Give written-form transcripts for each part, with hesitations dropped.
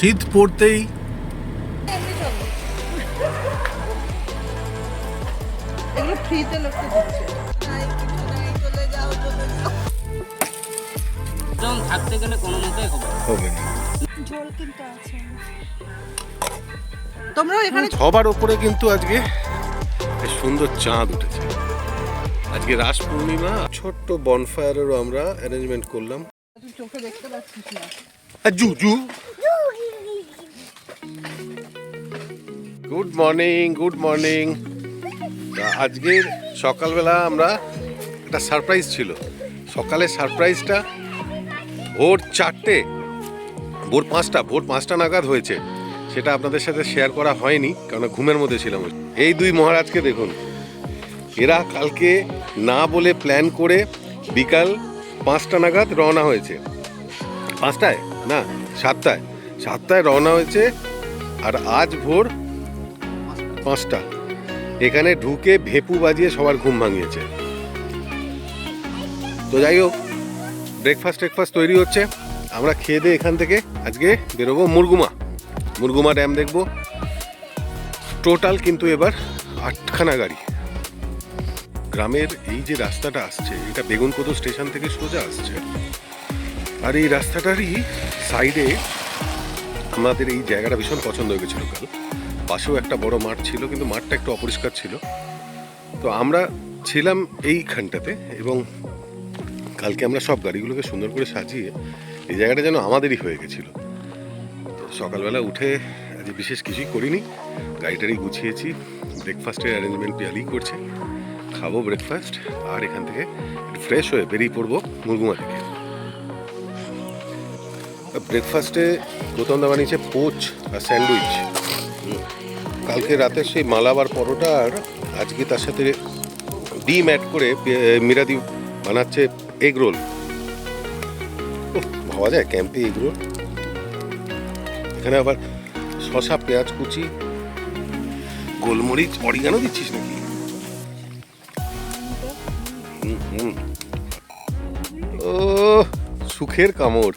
শীত পড়তেই এগুলো ফ্রিতে লোককে দিচ্ছে। থাকতে গেলে কোনো মতেই হবে না। জল কিন্তু আছে। তোমরা এখানে সবার ওপরে কিন্তু আজকে বেশ সুন্দর চাঁদ উঠেছে। আজকে রাস পূর্ণিমা, ছোট্ট বনফায়ারেরও আমরা অ্যারেঞ্জমেন্ট করলাম। তুই চোখে দেখতে পাচ্ছিস না। জুজু গুড মর্নিং, গুড মর্নিং। আজকের সকালবেলা আমরা একটা সারপ্রাইজ ছিল। সকালে সারপ্রাইজটা ভোর 4টে, ভোর পাঁচটা নাগাদ হয়েছে। সেটা আপনাদের সাথে শেয়ার করা হয়নি, কারণ ঘুমের মধ্যে ছিলাম। এই দুই মহারাজকে দেখুন, এরা কালকে না বলে প্ল্যান করে বিকাল 5টা নাগাদ রওনা হয়েছে। 5টায় না, 7টায় রওনা হয়েছে। আর আজ ভোর 5টা এখানে ঢুকে ভেপু বাজিয়ে সবার ঘুম ভাঙিয়েছে। তো যাই হোক, ব্রেকফাস্ট তৈরি হচ্ছে। আমরা খেয়ে দিয়ে এখান থেকে আজকে বেরোবো মুরগুমা ড্যাম দেখব। টোটাল কিন্তু এবার 8খানা গাড়ি। গ্রামের এই যে রাস্তাটা আসছে, এটা বেগুনকোদো স্টেশন থেকে সোজা আসছে। আর এই রাস্তাটারই সাইডে আমাদের এই জায়গাটা ভীষণ পছন্দ হয়ে গেছিলো। কাল পাশেও একটা বড় মাঠ ছিল, কিন্তু মাঠটা একটু অপরিষ্কার ছিল। তো আমরা ছিলাম এইখানটাতে, এবং কালকে আমরা সব গাড়িগুলোকে সুন্দর করে সাজিয়ে এই জায়গাটা যেন আমাদেরই হয়ে গেছিলো। তো সকালবেলা উঠে আজ বিশেষ কিছুই করিনি, গাড়িটারি গুছিয়েছি। ব্রেকফাস্টের অ্যারেঞ্জমেন্ট পিয়ালি করছে, খাবো ব্রেকফাস্ট, আর এখান থেকে একটু ফ্রেশ হয়ে বেরিয়ে পড়বো মুরগুমা থেকে। ব্রেকফাস্টে গৌতমদা বানিয়েছে পোচ আর স্যান্ডউইচ। কালকে রাতে সেই মালাবার পরোটা, আর আজকে তার সাথে ডিম অ্যাড করে মিরাদি বানাচ্ছে এগ রোল। ভাবা যায় ক্যাম্পে এগ রোল। এখানে আবার শসা, পেঁয়াজ কুচি, গোলমরিচ, অরিগানো দিচ্ছিস নাকি? ও সুখের কামড়।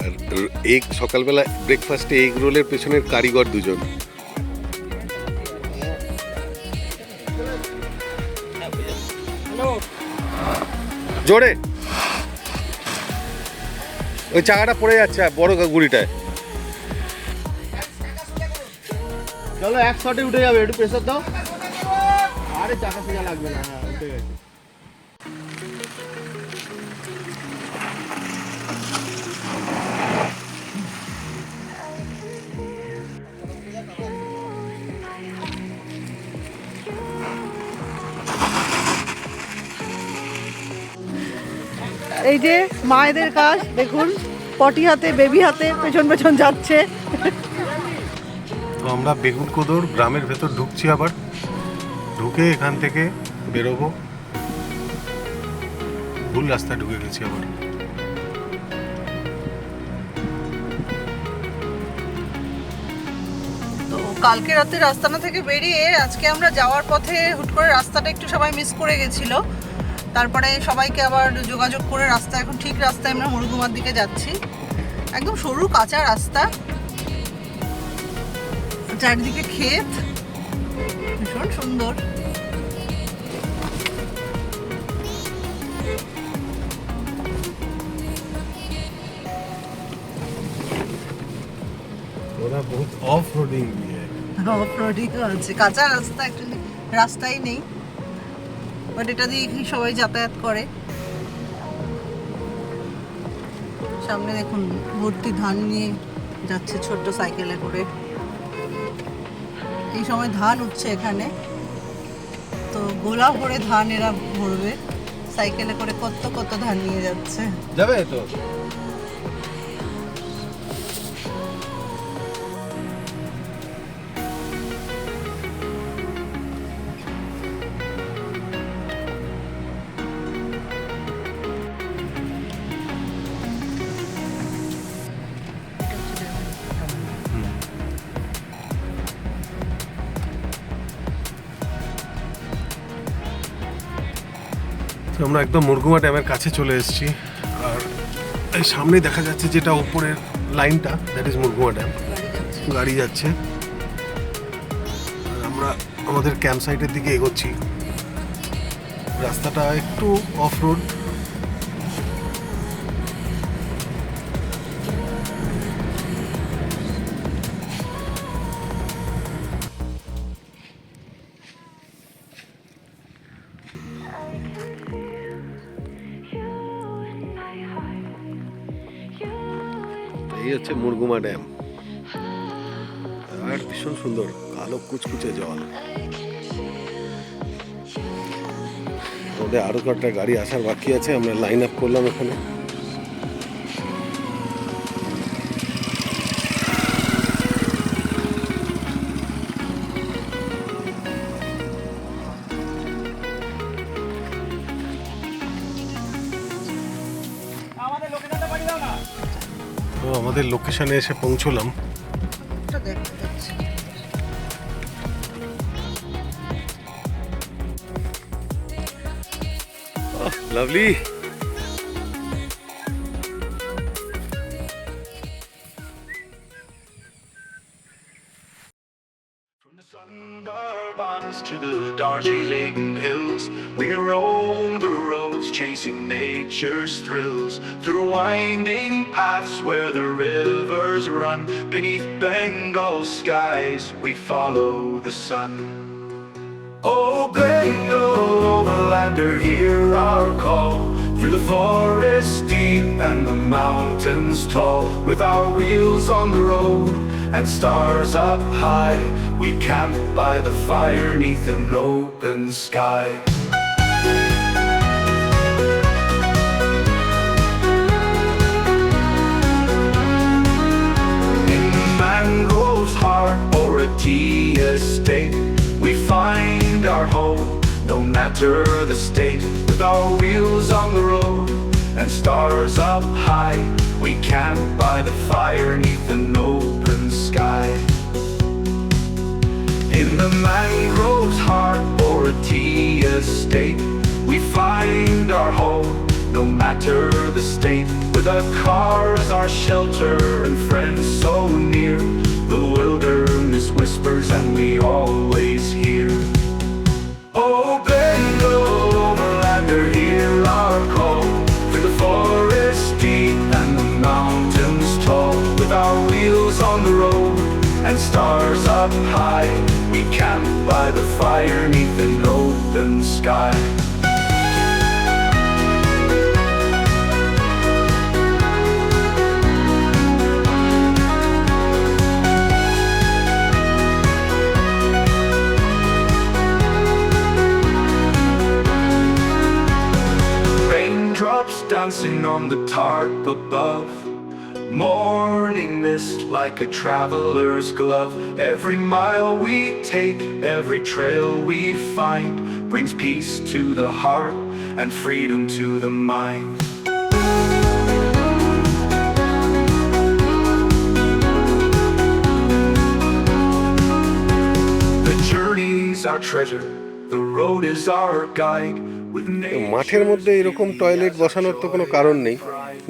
আর এগ সকালবেলা ব্রেকফাস্টে এগ রোলের পেছনের কারিগর দুজন। জোরে ওই চাকাটা পড়ে যাচ্ছে বড় গুড়িটায়। চলো 1 শটে উঠে যাবে, একটু প্রেসার দাও। আরে চাকা সোজা লাগবে না, হ্যাঁ উঠে গেছে। এই যে মায়েদের কাজ দেখুন, পটি হাতে বেবি হাতে পেছন যাচ্ছে। তো আমরা বেগুনকোদোর গ্রামের ভেতর ঢুকছি, আবার ঢুকে এখান থেকে বেরোবো। ভুল রাস্তায় ঢুকে গেছি আবার। তো কালকে রাতে রাস্তাটা থেকে বেরিয়ে আজকে আমরা যাওয়ার পথে হুট করে রাস্তাটা একটু সবাই মিস করে গেছিল। তারপরে সবাইকে আবার যোগাযোগ করে রাস্তা, এখন ঠিক রাস্তায় আমরা মুরগুমার দিকে যাচ্ছি। একদম সরু কাঁচা রাস্তা, চারিদিকে ক্ষেত, ভীষণ সুন্দর। ওরা বহুত অফ রোডিং অফ রোডিং আছে, কাঁচা রাস্তা, অ্যাকচুয়ালি রাস্তাই নেই, বাট এটা দিয়ে এখানে সবাই যাতায়াত করে। সামনে দেখুন ভর্তি ধান নিয়ে যাচ্ছে ছোট্ট সাইকেলে করে। এই সময় ধান উঠছে এখানে, তো গোলা ভরে ধান এরা ভরবে সাইকেলে করে। কত ধান নিয়ে যাচ্ছে। যাবে তো। আমরা একদম মুরগুমা ড্যামের কাছে চলে এসেছি। আর এই সামনে দেখা যাচ্ছে যেটা উপরের লাইনটা, দ্যাট ইজ মুরগুমা ড্যাম। গাড়ি যাচ্ছে আর আমরা আমাদের ক্যাম্প সাইটের দিকে এগোচ্ছি। রাস্তাটা একটু অফ রোড, এই হচ্ছে মুরগুমা ড্যাম। আর ভীষণ সুন্দর কালো কুচকুচে জল। আমাদের আরো কয়েকটা গাড়ি আসার বাকি আছে, আমরা লাইন আপ করলাম এখানে। তো আমাদের লোকেশনে এসে পৌঁছলাম। এটা দেখতে পাচ্ছি। Lovely. Sundarbans to the Darjeeling hills, we roam the roads chasing nature's thrills, through winding paths where the rivers run, beneath Bengal skies we follow the sun. Oh, Bengal overlander, hear our call, through the forest deep and the mountains tall, with our wheels on the road and stars up high, we camp by the fire neath an open sky. In Mangrove's heart or a tea estate, we find our home, no matter the state. With our wheels on the road and stars up high, we camp by the fire neath an open sky. In the mangrove's heart or a tea estate, we find our home, no matter the state. With a car as our shelter and friends so near, the wilderness whispers and we always hear. Oh, Bengal overlander, hear our call, through the forest deep and the mountains tall, with our wheels on the road and stars up high, we camp by the fire neath an open sky. Raindrops dancing on the tarp above, morning mist like a traveler's glove. Every mile we take, every trail we find, brings peace to the heart and freedom to the mind. The journey's our treasure, the road is our guide. মাঠের মধ্যে এরকম toilet বসানোর তো কোনো কারণ নেই,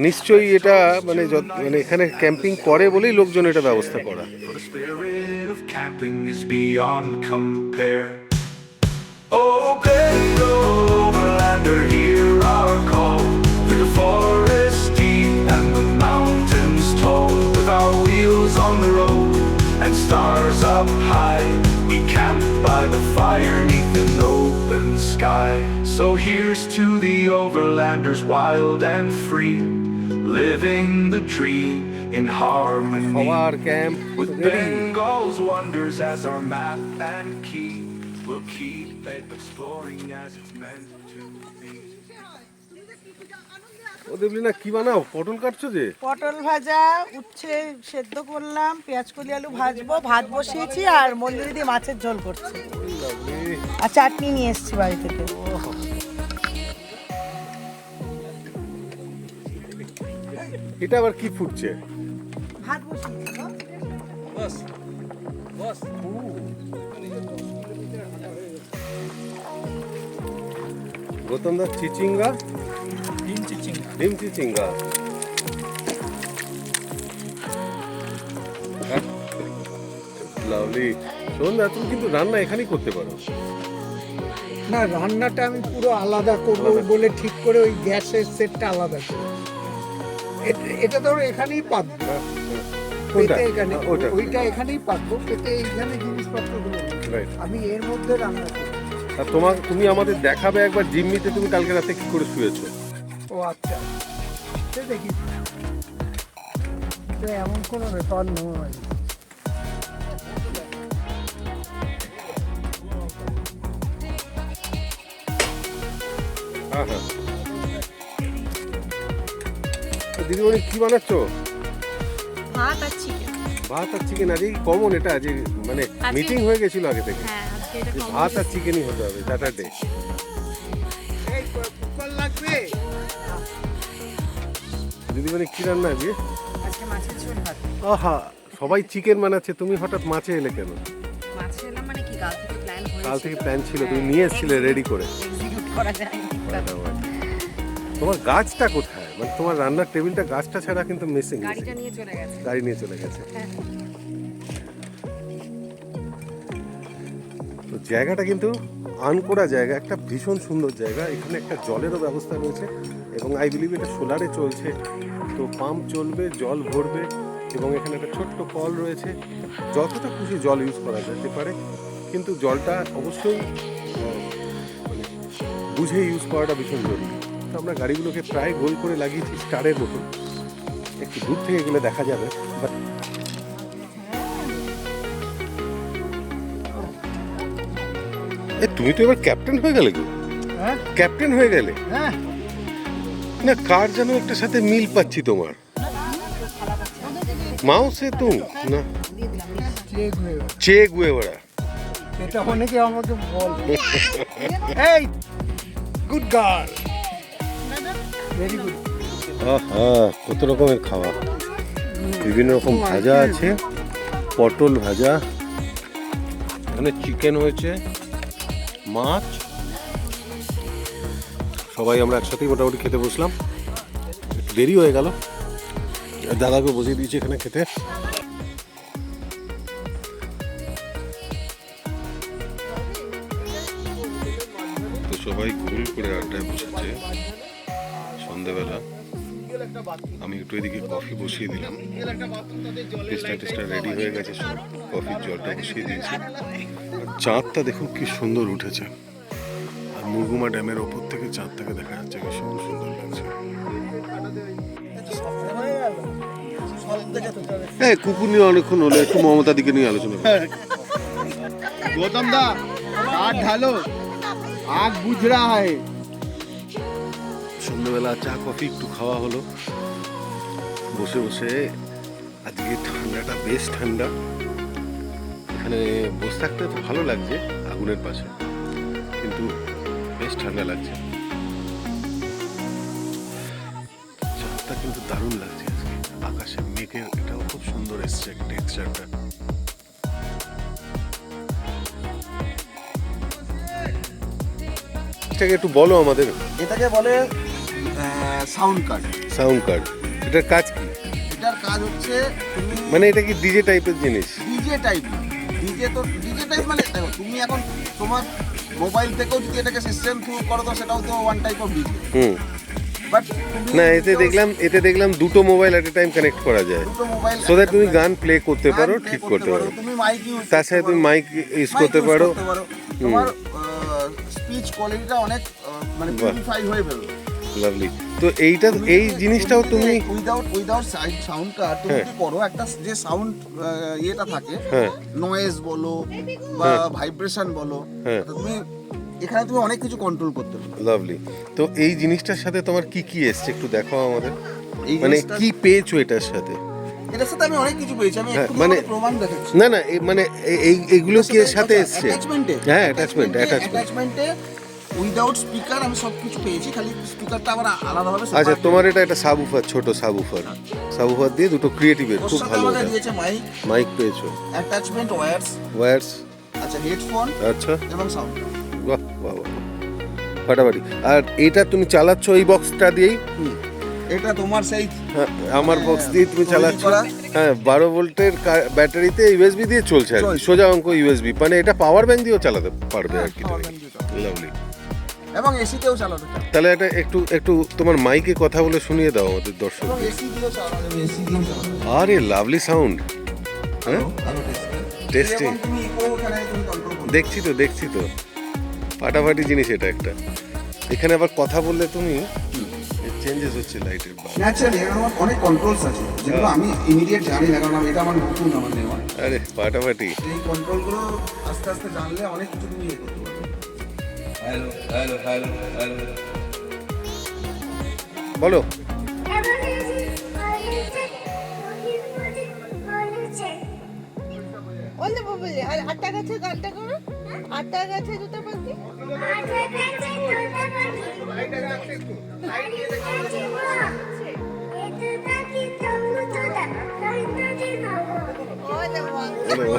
নিশ্চয়ই এটা মানে মানে এখানে ক্যাম্পিং করে বলেই লোকজন এটা ব্যবস্থা করা। The spirit of camping is beyond compare. Oh, Bengal overlander, hear our call, through the forest deep and the mountains tall, with our wheels on the road and stars up high, we camp by the fire neath an open sky. So here's to the overlanders, wild and free, living the dream in harmony, সবার camp with Bengal's wonders as our map and key. We'll keep exploring as it's meant to be. ও দেখলি না কি বানাও, পটল কাটছো যে? পটল ভাজা, উচ্ছে সেদ্ধ করলাম, পেঁয়াজ কলি আলু ভাজবো, ভাত বসিয়েছি আর মল্লিদি দিয়ে মাছের ঝোল করছি, আর চাটনি নিয়ে এসেছি বাড়ি থেকে। এটা আবার কি ফুটছে? ভাত বসিয়েছি গো। গৌতম দা চিচিঙ্গা, ডিম চিচিঙ্গা। লাভলি। শোন না, তুমি কিন্তু রান্না এখানেই করতে পারো। না, রান্নাটা আমি পুরো আলাদা করব বলে ঠিক করে ওই গ্যাসের সেটটা আলাদা করব। এটা ধরো এখানেই পাকবো, কোনটা? পেতে এখানে, ওটা। ওইটা এখানেই পাকবো, পেতে এইখানে জিনিসপত্রগুলো নেই। Right. আমি এর মধ্যে রান্না করব। আর তুমি আমাদের দেখাবে একবার জিম্মিতে তুমি কালকে রাতে কি করে শুয়েছো। ও আচ্ছা, সে দেখি তো এমন কোনো ব্যাপার নয়। হ্যাঁ হ্যাঁ। তো দিদিমণি কি বানাচ্ছ? ভাত আর চিকেন। ভাত আর চিকেন আজকে কমন, এটা আজকে মানে আজকে- মিটিং হয়ে গেছিল আগে থেকে হ্যাঁ, আজকে এটা যে common ভাত আর চিকেনই হতে হবে স্যাটারডে। এই কুকার লাগবে? দিদিমণি কি রান্না আজকে? আজকে মাছের ঝোল ভাত। আহা, সবাই চিকেন বানাচ্ছে, তুমি হঠাৎ মাছে এলে কেন? মাছ এলাম মানে কি, কাল থেকে প্ল্যান হয়েছিল। কাল থেকে প্ল্যান ছিল, তুমি নিয়ে এসেছিলে রেডি করে। এক্সিকিউট করা যায়নি। তোমার গাছটা কোথায়? মানে তোমার রান্নার টেবিলটা গাছটা ছাড়া কিন্তু মিসিং। গাড়িটা নিয়ে চলে গেছে। গাড়ি নিয়ে চলে গেছে। হ্যাঁ। তো জায়গাটা কিন্তু আনকোড়া জায়গা, একটা ভীষণ সুন্দর জায়গা। এখানে একটা জলেরও ব্যবস্থা রয়েছে এবং আই বিলিভ এটা সোলারে চলছে, তো পাম্প চলবে, জল ভরবে এবং এখানে একটা ছোট্ট কল রয়েছে। যতটা খুশি জল ইউজ করা যেতে পারে, কিন্তু জলটা অবশ্যই মানে বুঝে ইউজ করাটা ভীষণ জরুরি। তো আমরা গাড়িগুলোকে প্রায় গোল করে লাগিয়েছি স্টারের মতন, একটু দূর থেকে গেলে দেখা যাবে। বাট তুমি তো এবার ক্যাপ্টেন হয়ে গেলে গো। হ্যাঁ ক্যাপ্টেন হয়ে গেলে হ্যাঁ, না, কার যেন একটা সাথে মিল পাচ্ছি তোমার। মাউসে তুমি না, চেক হয়ে গেল। চে গুয়েভারা। এটা অনেকে আমাকে বলে। এই গুড গার্ল, ভেরি গুড। আহা, কত রকমের খাওয়া, বিভিন্ন রকম ভাজা আছে, পটল ভাজা, এখানে চিকেন হয়েছে, মাছ। সবাই আমরা একসাথেই মোটামুটি খেতে বসলাম। একটু দেরি হয়ে গেল, দাদাকে বসিয়ে দিয়েছি এখানে খেতে। তো সবাই গোল করে আড্ডায় বসেছে সন্ধ্যাবেলা। আমি একটু এদিকে কফি বসিয়ে দিলাম, টেস্টা রেডি হয়ে গেছে, সব কফির জলটা বসিয়ে দিয়েছি। আর চাঁদটা দেখুন কি সুন্দর উঠেছে, আর মুরগুমা ড্যামের ওপর থেকে চাঁদটাকে দেখা যাচ্ছে, ভীষণ সুন্দর লাগছে। হ্যাঁ, কুকুর নিয়ে অনেকক্ষণ হলো, একটু মমতা দিকে নিয়ে আলোচনা করি। गौतम दा आग ढालो, आग बुझ रहा है। সন্ধ্যাবেলা চা কফি একটু খাওয়া হলো বসে বসে। আজকে ঠান্ডাটা বেশ ঠান্ডা, এখানে বসে থাকতে তো ভালো লাগছে আগুনের পাশে, কিন্তু বেশ ঠান্ডা লাগছে। চাঁদটা কিন্তু দারুণ লাগছে আজকে, আকাশে মেঘের এটাও খুব সুন্দর এসছে টেক্সচারটা। এটাকে একটু বলো আমাদের। এটাকে বলে সাউন্ড কার্ড। সাউন্ড কার্ড, এটার কাজ কি? এটার কাজ হচ্ছে তুমি মানে এটা কি ডিজে টাইপের জিনিস? ডিজে টাইপ, ডিজে টাইপ মানে দেখো, তুমি এখন তোমার মোবাইল থেকেও যদি এটাকে সিস্টেম থ্রু করো তো সেটাও তো one type of DJ. Hmm. But না, এতে দেখলাম দুটো মোবাইল এট এ টাইম কানেক্ট করা যায়, দুটো মোবাইল সো দ্যাট তুমি গান প্লে করতে পারো, ঠিক করতে পারো। তুমি মাইক ইউজ তার সাথে তুমি মাইক ইউজ করতে পারো। তোমার স্পিচ কোয়ালিটিটা অনেক মানে বাহ। পিউরিফাই হয়ে বেরোবে। লাভলি। তো এই জিনিসটাও তুমি উইদাউট সাউন্ড কার্ড তুমি হ্যাঁ। কি করো, একটা যে সাউন্ড ইয়েটা থাকে, হ্যাঁ নয়েজ বলো বা ভাইব্রেশন বলো, হ্যাঁ। তুমি এখানে তুমি অনেক কিছু কন্ট্রোল করতে পারো। লাভলি। তো এই জিনিসটার সাথে তোমার কি কি এসছে একটু দেখাও আমাদের, এই মানে জিনিসটা- কি পেয়েছো এটার সাথে? এটার সাথে আমি অনেক কিছু পেয়েছি, আমি হ্যাঁ, একটু মানে- প্রমাণ দেখাচ্ছি। না না, মানে এইগুলো কি এর সাথে এসছে? অ্যাটাচমেন্টে হ্যাঁ, অ্যাটাচমেন্ট। অ্যাটাচমেন্টে উইদাউট স্পিকার আমি সব কিছু পেয়েছি, খালি স্পিকারটা আবার আলাদাভাবে আচ্ছা, separate। তোমার এটা একটা সাবউফার, ছোট সাবউফার দিয়ে দুটো ক্রিয়েটিভের ওর খুব সাথে ভালো। আমাকে দিয়েছে মাইক, মাইক পেয়েছো, অ্যাটাচমেন্ট ওয়্যারস, ওয়্যারস, আচ্ছা হেডফোন আচ্ছা, এবং সাউন্ড। বাহ বাহ বাহ, ফাটাফাটি। আর এটা তুমি চালাচ্ছ এই বক্সটা দিয়েই? এটা তোমার সেই হ্যাঁ, আমার বক্স দিয়ে তুমি তৈরি চালাচ্ছ? করা হ্যাঁ 12 ভোল্টের ব্যাটারিতে ইউএসবি দিয়ে চলছে আর কি। চলছে। সোজা অঙ্ক ইউএসবি, মানে এটা পাওয়ার ব্যাংক দিয়েও চালাতে পারবে আর কি। Power bank দিয়ে চালাতে লাভলি। এবং এসিতেও চালানো যায় তাহলে এটা একটু তোমার মাইকে কথা বলে শুনিয়ে দাও আমাদের দর্শক। এবং এসি দিয়েও চালানো যাবে, এসি দিয়েও চালানো যাবে। আরে লাভলি সাউন্ড। হ্যাঁ ভালো টেস্টিং। এবং তুমি ইকো এখানে তুমি কন্ট্রোল করতে দেখছি তো ফাটাফাটি জিনিস এটা একটা। এখানে আবার কথা বললে তুমি চেঞ্জেস হচ্ছে লাইটের। ন্যাচারালি এর আমার অনেক কন্ট্রোলস আছে যেগুলো আমি ইমিডিয়েট জানি না, কারণ এটা আমার নতুন আমার নেওয়া। আরে ফাটাফাটি। এই কন্ট্রোলগুলো আস্তে আস্তে জানলে অনেক কিছু তুমি ইয়ে করতে পারবে। বলো। বলে বলে আর আটটা গাছে গানটা করো, আটটা গাছে দুটো পাখি। বলে বাবা। বলো।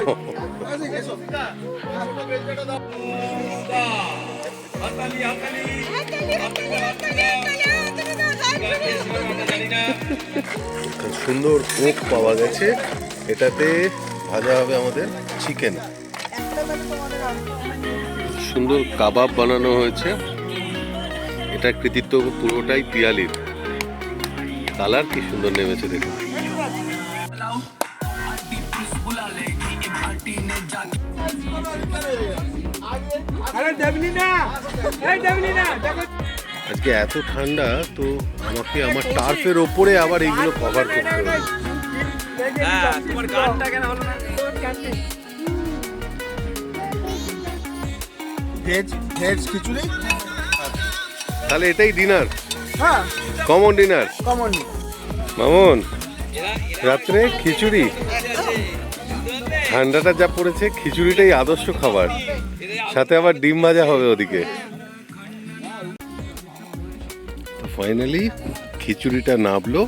সুন্দর ওক পাওয়া গেছে, এটাতে ভাজা হবে আমাদের চিকেন। সুন্দর কাবাব বানানো হয়েছে, এটা কৃতিত্ব পুরোটাই পিয়ালির। কালার কি সুন্দর নেমেছে দেখুন। আজকে এত ঠান্ডা তো আমাকে আমার টার্ফের ওপরে আবার এইগুলো কভার করতে হবে। ভেজ খিচুড়ি, তাহলে এটাই ডিনার, হ্যাঁ কমন ডিনার। কমন। মামুন রাত্রে খিচুড়ি, ঠান্ডাটা যা পড়েছে খিচুড়িটাই আদর্শ খাবার, সাথে আবার ডিম ভাজা হবে ওদিকে। ফাইনালি খিচুড়িটা নামলো,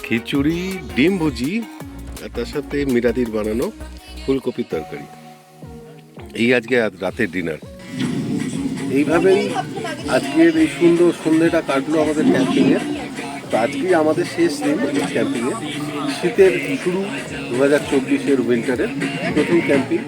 খিচুড়ি, ডিম ভুজি আর তার সাথে মিরাদির বানানো ফুলকপির তরকারি। এই আজকে রাতের ডিনার। এইভাবেই আজকের এই সুন্দর সন্ধ্যেটা কাটলো আমাদের ক্যাম্পিংয়ের। তো আজকে আমাদের শেষ দিন ক্যাম্পিংয়ের, শীতের শুরু 2024-এর উইন্টারের প্রথম ক্যাম্পিং।